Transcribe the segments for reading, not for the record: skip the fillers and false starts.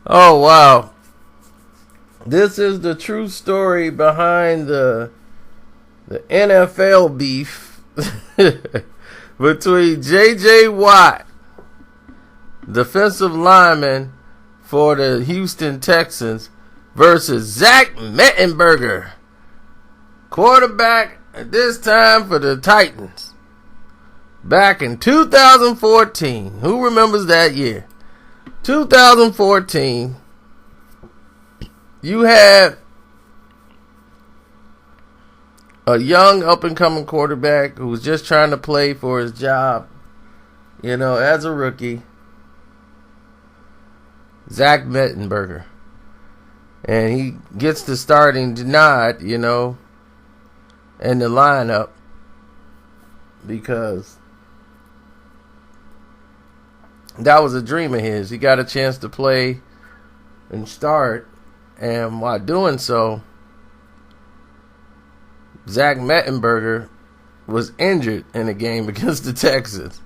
Oh, wow. This is the true story behind the NFL beef between J.J. Watt, defensive lineman for the Houston Texans, versus Zach Mettenberger, quarterback at this time for the Titans. Back in 2014. Who remembers that year? 2014. You had a young up-and-coming quarterback who was just trying to play for his job, as a rookie. Zach Mettenberger. And he gets the starting nod, in the lineup because that was a dream of his. He got a chance to play and start, and while doing so, Zach Mettenberger was injured in a game against the Texans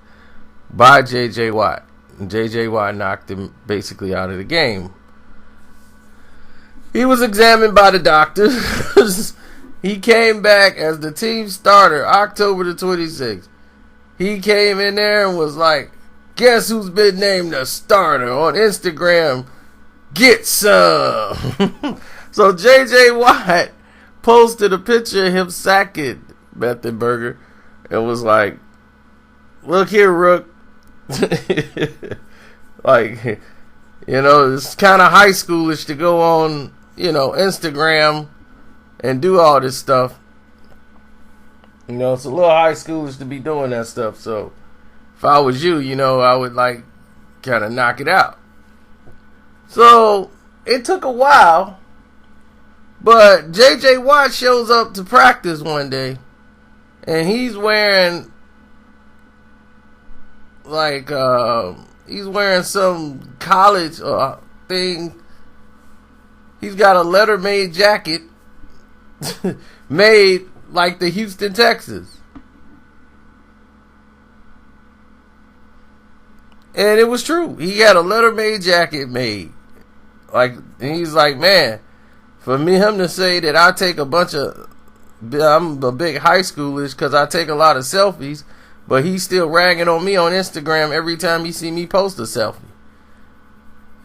by J.J. Watt. And J.J. Watt knocked him basically out of the game. He was examined by the doctors. He came back as the team starter October the 26th. He came in there and was like, guess who's been named the starter on Instagram? Get some. So J.J. Watt posted a picture of him sacking Mettenberger and was like, look here, Rook. Like, it's kind of high schoolish to go on, Instagram and do all this stuff. It's a little high schoolish to be doing that stuff. So if I was you, I would kind of knock it out. So it took a while, but J.J. Watt shows up to practice one day, and he's wearing some college thing. He's got a letter-made jacket made like the Houston Texans. And it was true. He had a letter-made jacket made. And he's like, man, for him to say that I'm a big high schoolish because I take a lot of selfies, but he's still ragging on me on Instagram every time he see me post a selfie.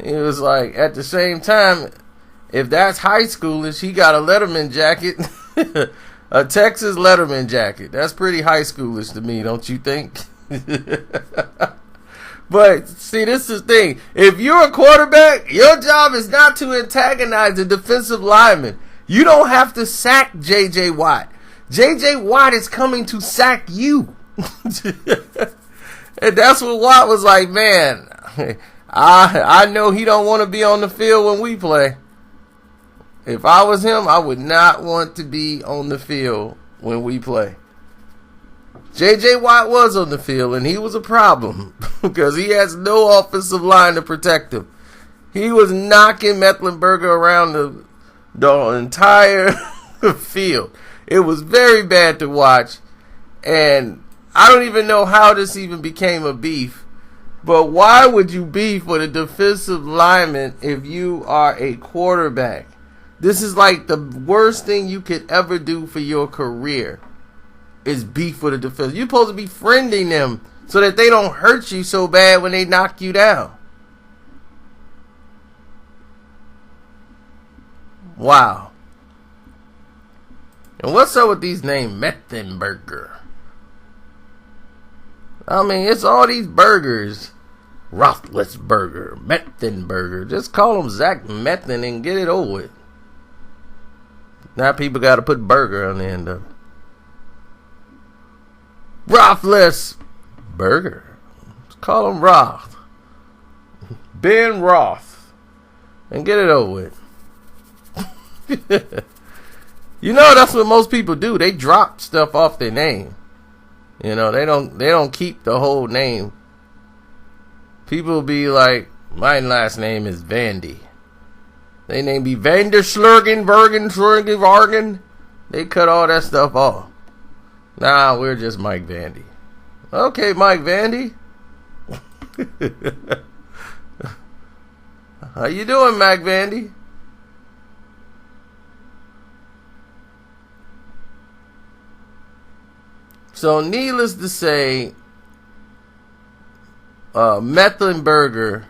It was like, at the same time, if that's high schoolish, he got a Letterman jacket, a Texas Letterman jacket. That's pretty high schoolish to me, don't you think? But see, this is the thing. If you're a quarterback, your job is not to antagonize the defensive lineman. You don't have to sack J.J. Watt. J.J. Watt is coming to sack you. And that's what Watt was like, man, I know he don't want to be on the field when we play. If I was him, I would not want to be on the field when we play. J.J. Watt was on the field, and he was a problem because he has no offensive line to protect him. He was knocking Mettenberger around the entire field. It was very bad to watch, and I don't even know how this even became a beef. But why would you beef with a defensive lineman if you are a quarterback? This is like the worst thing you could ever do for your career. Is beef with a defense. You're supposed to be friending them so that they don't hurt you so bad when they knock you down. Wow. And what's up with these names, Mettenberger? I mean, it's all these burgers. Roethlisberger, Mettenberger. Just call him Zach Metten and get it over with. Now people got to put burger on the end of it. Roethlisberger. Let's call him Roth. Ben Roth. And get it over with. That's what most people do. They drop stuff off their name. They don't keep the whole name. People be like, my last name is Vandy. They name be Vanderslurgen, Vargen. They cut all that stuff off. Nah, we're just Mike Vandy. Okay, Mike Vandy. How you doing, Mac Vandy? So, needless to say, Mettenberger,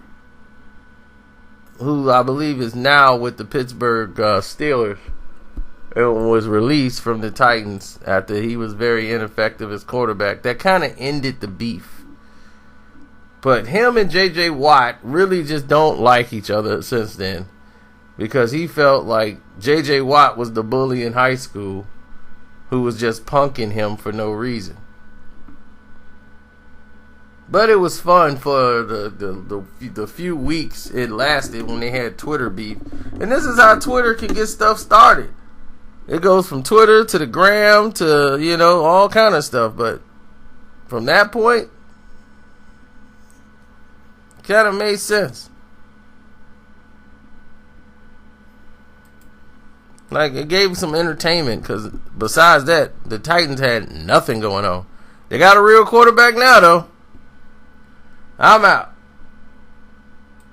who I believe is now with the Pittsburgh Steelers, was released from the Titans after he was very ineffective as quarterback. That kind of ended the beef. But him and J.J. Watt really just don't like each other since then, because he felt like J.J. Watt was the bully in high school who was just punking him for no reason. But it was fun for the few weeks it lasted when they had Twitter beef. And this is how Twitter can get stuff started. It goes from Twitter to the gram to, all kind of stuff. But from that point, kind of made sense. Like, it gave some entertainment, because besides that, the Titans had nothing going on. They got a real quarterback now, though. I'm out.